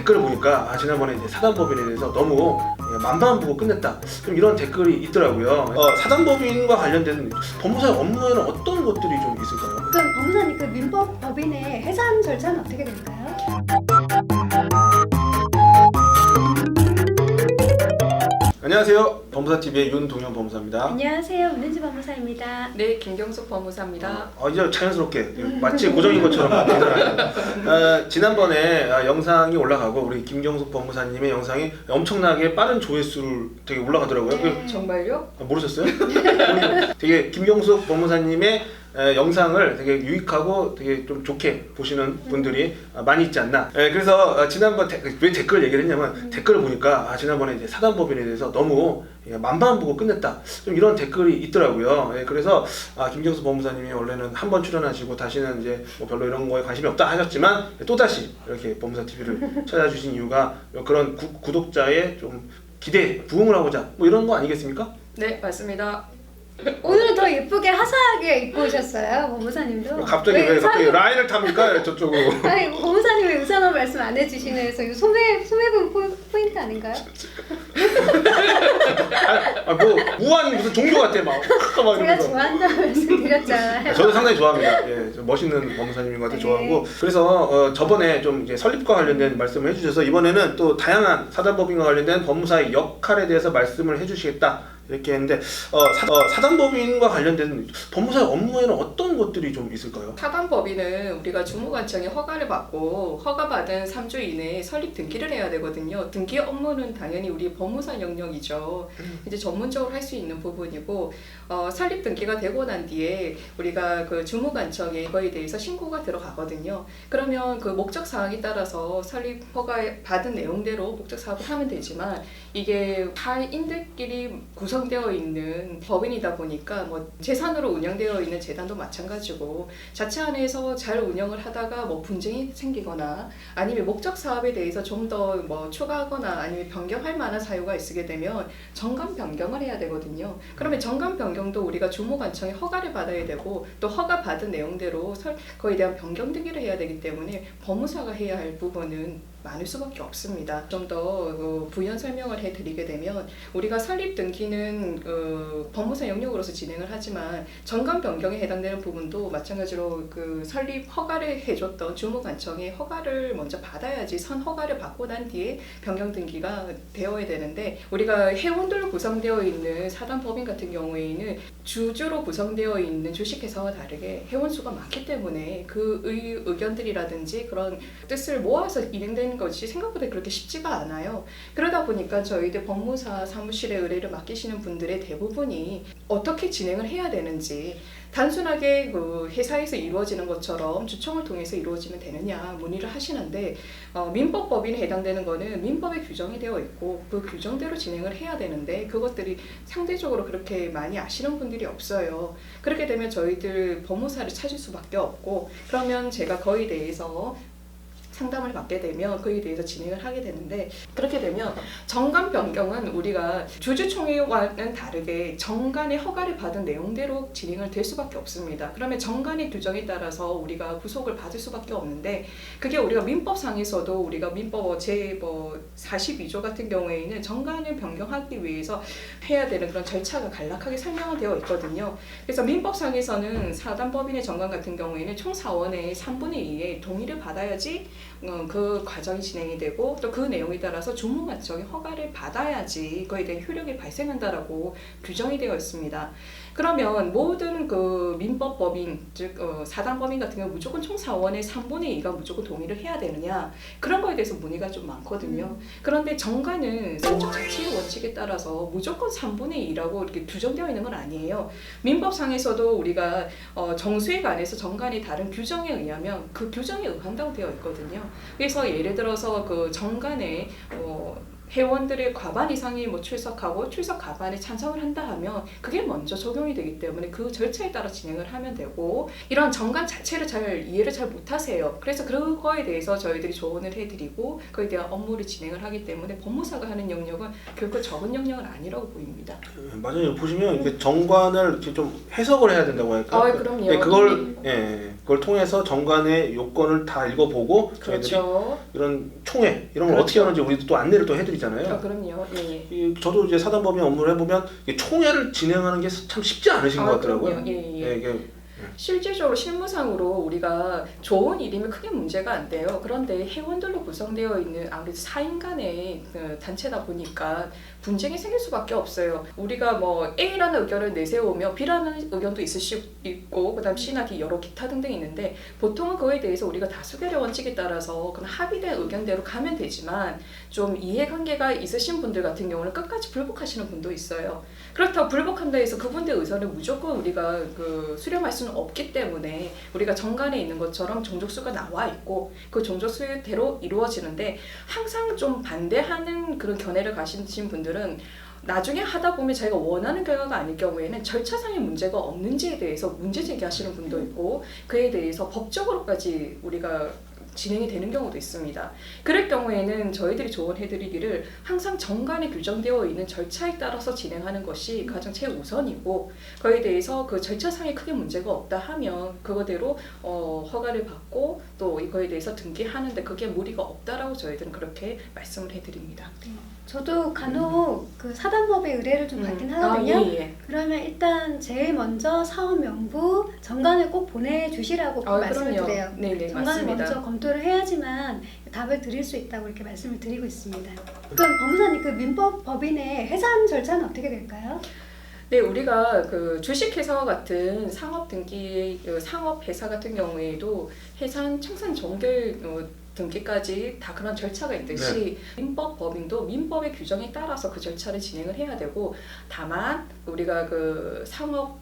댓글을 보니까 지난번에 이제 사단법인에 대해서 너무 만만 보고 끝냈다. 좀 이런 댓글이 있더라고요. 사단법인과 관련된 법무사의 업무에는 어떤 것들이 좀 있을까요? 그럼 법무사님 그 민법 법인의 해산 절차는 어떻게 될까요? 안녕하세요. 법무사TV의 윤동현 법무사입니다. 안녕하세요. 문은지 법무사입니다. 네, 김경숙 법무사입니다. 이제 자연스럽게 마치 고정인 것처럼 인사를 지난번에 영상이 올라가고 우리 김경숙 법무사님의 영상이 엄청나게 빠른 조회수를 되게 올라가더라고요. 네. 정말요? 모르셨어요? 되게 김경숙 법무사님의 영상을 되게 유익하고 되게 좀 좋게 보시는 분들이 많이 있지 않나. 그래서 지난번 왜 댓글 얘기를 했냐면 댓글을 보니까 지난번에 이제 사단법인에 대해서 너무 만만 보고 끝냈다. 좀 이런 댓글이 있더라고요. 그래서 김경숙 법무사님이 원래는 한 번 출연하시고 다시는 이제 뭐 별로 이런 거에 관심이 없다 하셨지만 또 다시 이렇게 법무사 TV를 찾아주신 이유가 그런 구독자의 좀 기대에 부응을 하고자 뭐 이런 거 아니겠습니까? 네, 맞습니다. 오늘은 더 예쁘게 화사하게 입고 오셨어요, 법무사님도. 갑자기 왜 갑자기 라인을 탑니까 저쪽으로? 아니, 법무사님 왜 의상을 말씀 안 해주시네 해서 이 소매분 포인트 아닌가요? 뭐 무한 무슨 종교 같아 막. 제가 이러면서. 좋아한다고 말씀드렸잖아요. 저도 상당히 좋아합니다. 좀 멋있는 법무사님인 것 같아 네. 좋아하고 그래서 저번에 좀 이제 설립과 관련된 말씀을 해주셔서 이번에는 또 다양한 사단법인과 관련된 법무사의 역할에 대해서 말씀을 해주시겠다 이렇게 했는데 사단법인과 관련된 법무사의 업무에는 어떤 것들이 좀 있을까요? 사단법인은 우리가 주무관청의 허가를 받고 허가받은 3주 이내에 설립 등기를 해야 되거든요. 등기 업무는 당연히 우리 법무사 영역이죠. 이제 전문적으로 할 수 있는 부분이고 설립 등기가 되고 난 뒤에 우리가 그 주무관청에 이거에 대해서 신고가 들어가거든요. 그러면 그 목적 사항에 따라서 설립 허가 받은 내용대로 목적 사업을 하면 되지만 이게 타인들끼리 구성되어 있는 법인이다 보니까 뭐 재산으로 운영되어 있는 재단도 마찬가지고 자체 안에서 잘 운영을 하다가 뭐 분쟁이 생기거나 아니면 목적 사업에 대해서 좀 더 뭐 추가하거나 아니면 변경할 만한 사유가 있게 되면 정관 변경을 해야 되거든요. 그러면 정관 변경도 우리가 주무관청에 허가를 받아야 되고 또 허가 받은 내용대로 거에 대한 변경 등기를 해야 되기 때문에 법무사가 해야 할 부분은 많을 수밖에 없습니다. 좀 더 부연 설명을 해드리게 되면 우리가 설립 등기는 법무사 영역으로서 진행을 하지만 정관 변경에 해당되는 부분도 마찬가지로 그 설립 허가를 해줬던 주무관청의 허가를 먼저 받아야지 선 허가를 받고 난 뒤에 변경 등기가 되어야 되는데 우리가 회원들로 구성되어 있는 사단법인 같은 경우에는 주주로 구성되어 있는 주식회사와 다르게 회원 수가 많기 때문에 그 의견들이라든지 그런 뜻을 모아서 진행되는 것이 생각보다 그렇게 쉽지가 않아요. 그러다 보니까 저희들 법무사 사무실에 의뢰를 맡기시는 분들의 대부분이 어떻게 진행을 해야 되는지 단순하게 그 회사에서 이루어지는 것처럼 주청을 통해서 이루어지면 되느냐 문의를 하시는데 민법법인에 해당되는 거는 민법에 규정이 되어 있고 그 규정대로 진행을 해야 되는데 그것들이 상대적으로 그렇게 많이 아시는 분들이 없어요. 그렇게 되면 저희들 법무사를 찾을 수밖에 없고 그러면 제가 거기에 대해서 상담을 받게 되면 그에 대해서 진행을 하게 되는데 그렇게 되면 정관 변경은 우리가 주주총회와는 다르게 정관의 허가를 받은 내용대로 진행을 될 수밖에 없습니다. 그러면 정관의 규정에 따라서 우리가 구속을 받을 수밖에 없는데 그게 우리가 민법상에서도 우리가 민법 제 42조 같은 경우에는 정관을 변경하기 위해서 해야 되는 그런 절차가 간략하게 설명되어 있거든요. 그래서 민법상에서는 사단법인의 정관 같은 경우에는 총 사원의 3분의 2의 동의를 받아야지 그 과정이 진행이 되고 또 그 내용에 따라서 주무관청의 허가를 받아야지 그에 대한 효력이 발생한다라고 규정이 되어 있습니다. 그러면 모든 그 민법법인 즉 사단법인 같은 경우 무조건 총 사원의 3분의 2가 무조건 동의를 해야 되느냐 그런 거에 대해서 문의가 좀 많거든요. 그런데 정관은 선적 자체의 원칙에 따라서 무조건 3분의 2라고 이렇게 규정되어 있는 건 아니에요. 민법상에서도 우리가 정수에 관해서 정관이 다른 규정에 의하면 그 규정에 의한다고 되어 있거든요. 그래서 예를 들어서 그 정관에 회원들의 과반 이상이 뭐 출석하고 출석 과반에 찬성을 한다 하면 그게 먼저 적용이 되기 때문에 그 절차에 따라 진행을 하면 되고 이런 정관 자체를 잘 이해를 잘 못하세요. 그래서 그거에 대해서 저희들이 조언을 해드리고 그에 대한 업무를 진행을 하기 때문에 법무사가 하는 영역은 결코 적은 영역은 아니라고 보입니다. 맞아요. 보시면 이게 정관을 이렇게 좀 해석을 해야 된다고 할까? 그럼요. 네, 그걸 통해서 정관의 요건을 다 읽어보고 저희들이 그렇죠. 이런 총회 이런 걸 그렇죠. 어떻게 하는지 우리도 또 안내를 또 해드리잖아요. 그럼요. 예. 저도 이제 사단법인 업무를 해보면 이게 총회를 진행하는 게 참 쉽지 않으신 것 같더라고요. 그럼요. 예. 이게 실질적으로 실무상으로 우리가 좋은 일이면 크게 문제가 안 돼요. 그런데 회원들로 구성되어 있는 아무래도 4인 간의 그 단체다 보니까 분쟁이 생길 수밖에 없어요. 우리가 뭐 A라는 의견을 내세우며 B라는 의견도 있을 수 있고 그다음 C나 D 여러 기타 등등 있는데 보통은 그거에 대해서 우리가 다수결의 원칙에 따라서 그냥 합의된 의견대로 가면 되지만 좀 이해관계가 있으신 분들 같은 경우는 끝까지 불복하시는 분도 있어요. 그렇다고 불복한다 해서 그분들 의사를 무조건 우리가 그 수렴할 수는 없기 때문에 우리가 정관에 있는 것처럼 종족수가 나와 있고 그 종족수대로 이루어지는데 항상 좀 반대하는 그런 견해를 가지신 분들은 나중에 하다 보면 자기가 원하는 결과가 아닐 경우에는 절차상의 문제가 없는지에 대해서 문제 제기하시는 분도 있고 그에 대해서 법적으로까지 우리가 진행이 되는 경우도 있습니다. 그럴 경우에는 저희들이 조언해드리기를 항상 정관에 규정되어 있는 절차에 따라서 진행하는 것이 가장 최우선이고 그에 대해서 그 절차상에 크게 문제가 없다 하면 그거대로 허가를 받고 또 이거에 대해서 등기하는데 그게 무리가 없다라고 저희들은 그렇게 말씀을 해드립니다. 저도 간혹 그 사단법의 의뢰를 좀 받긴 하거든요. 예. 그러면 일단 제일 먼저 사업 명부 정관을 꼭 보내주시라고 말씀을 그럼요. 드려요. 네네, 정관을 맞습니다. 먼저 검토를 해야지만 답을 드릴 수 있다고 이렇게 말씀을 드리고 있습니다. 그럼 법무사님 그 민법 법인의 해산 절차는 어떻게 될까요? 네, 우리가 그 주식회사와 같은 상업 등기, 상업 회사 같은 경우에도 해산, 청산, 종결 등기까지 다 그런 절차가 있듯이 민법 법인도 민법의 규정에 따라서 그 절차를 진행을 해야 되고 다만 우리가 그 상업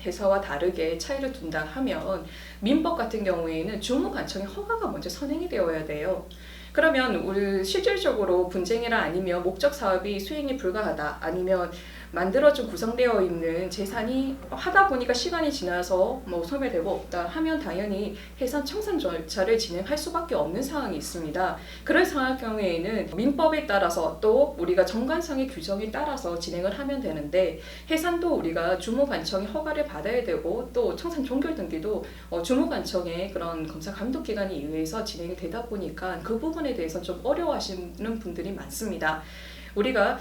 회사와 다르게 차이를 둔다 하면 민법 같은 경우에는 주무관청의 허가가 먼저 선행이 되어야 돼요. 그러면 우리 실질적으로 분쟁이나 아니면 목적 사업이 수행이 불가하다 아니면 만들어진 구성되어 있는 재산이 하다 보니까 시간이 지나서 뭐 소멸되고 없다 하면 당연히 해산 청산 절차를 진행할 수밖에 없는 상황이 있습니다. 그럴 상황 경우에는 민법에 따라서 또 우리가 정관상의 규정에 따라서 진행을 하면 되는데 해산도 우리가 주무관청의 허가를 받아야 되고 또 청산 종결 등기도 주무관청의 그런 검사 감독 기관에 의해서 진행이 되다 보니까 그 부분에 대해서 좀 어려워하시는 분들이 많습니다. 우리가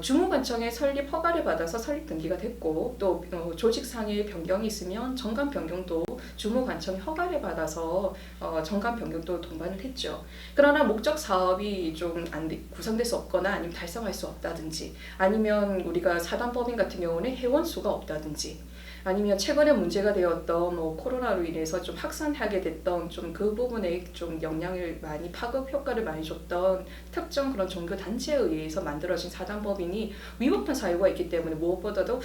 주무관청의 설립 허가를 받아서 설립 등기가 됐고 또 조직상의 변경이 있으면 정관 변경도 주무관청의 허가를 받아서 정관 변경도 동반을 했죠. 그러나 목적 사업이 좀 구성될 수 없거나 아니면 달성할 수 없다든지 아니면 우리가 사단법인 같은 경우는 회원 수가 없다든지 아니면 최근에 문제가 되었던 뭐 코로나로 인해서 좀 확산하게 됐던 좀 그 부분에 좀 영향을 많이 파급 효과를 많이 줬던 특정 그런 종교 단체에 의해서 만들어진 사단법인이 위법한 사유가 있기 때문에 무엇보다도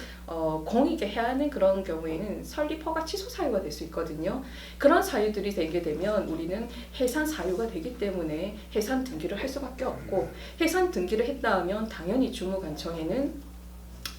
공익에 해하는 그런 경우에는 설립 허가 취소 사유가 될 수 있거든요. 그런 사유들이 되게 되면 우리는 해산 사유가 되기 때문에 해산 등기를 할 수밖에 없고 해산 등기를 했다 하면 당연히 주무관청에는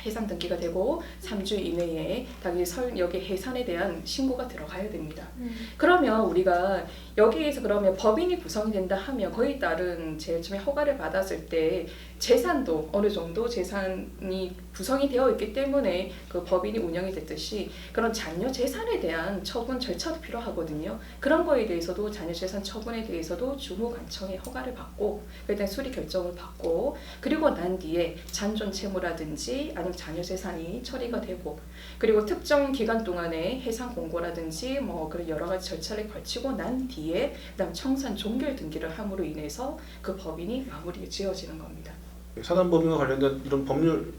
해산 등기가 되고 3주 이내에 당연히 여기 해산에 대한 신고가 들어가야 됩니다. 그러면 우리가 여기에서 그러면 법인이 구성이 된다 하면 거기에 따른 제일 처음에 허가를 받았을 때 재산도 어느 정도 재산이 구성이 되어 있기 때문에 그 법인이 운영이 됐듯이 그런 잔여 재산에 대한 처분 절차도 필요하거든요. 그런 거에 대해서도 잔여 재산 처분에 대해서도 주무관청의 허가를 받고 그에 대한 수리 결정을 받고 그리고 난 뒤에 잔존 채무라든지 아니면 잔여 재산이 처리가 되고 그리고 특정 기간 동안에 해상 공고라든지 뭐 그런 여러 가지 절차를 거치고 난 뒤에 그다음 청산 종결 등기를 함으로 인해서 그 법인이 마무리 지어지는 겁니다. 사단법인과 관련된 이런 법률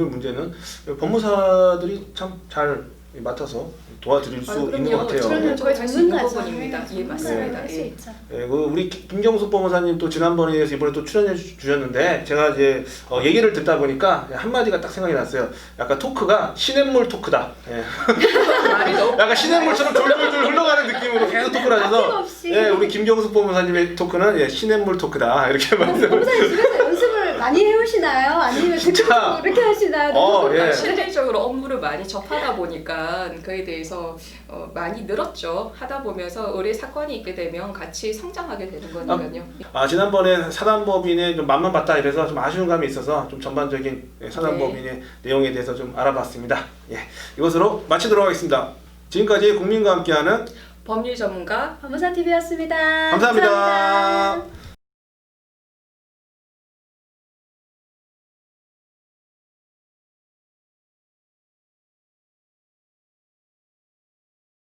문제는 법무사들이 참 잘 맡아서 도와드릴 수 있는 것 같아요. 저는 저희 할수 있는 전문가죠. 부분입니다. 예, 맞습니다. 할수 예. 있죠. 우리 김경숙 법무사님 또 지난번에 이번에 또 출연해 주셨는데 제가 이제 얘기를 듣다 보니까 한마디가 딱 생각이 났어요. 약간 토크가 시냇물 토크다. 약간 시냇물처럼 졸졸졸 흘러가는 느낌으로 계속 토크를 하셔서 아낌없이. 우리 김경숙 법무사님의 토크는 시냇물 토크다 이렇게 말씀을. 법무사님 집에서 연습을 많이 해오시나요? 아니면 진짜. 즉흥적으로 이렇게 하시나요? 예. 실질적으로 업무를 많이 접하다 보니까 그에 대해서 많이 늘었죠. 하다 보면서 의뢰 사건이 있게 되면 같이 성장하게 되는 거니까요. 지난번에 사단법인의 좀 맛만 봤다 이래서 좀 아쉬운 감이 있어서 좀 전반적인 사단법인의 내용에 대해서 좀 알아봤습니다. 예, 이것으로 마치도록 하겠습니다. 지금까지 국민과 함께하는 법률 전문가 법무사 TV였습니다. 감사합니다.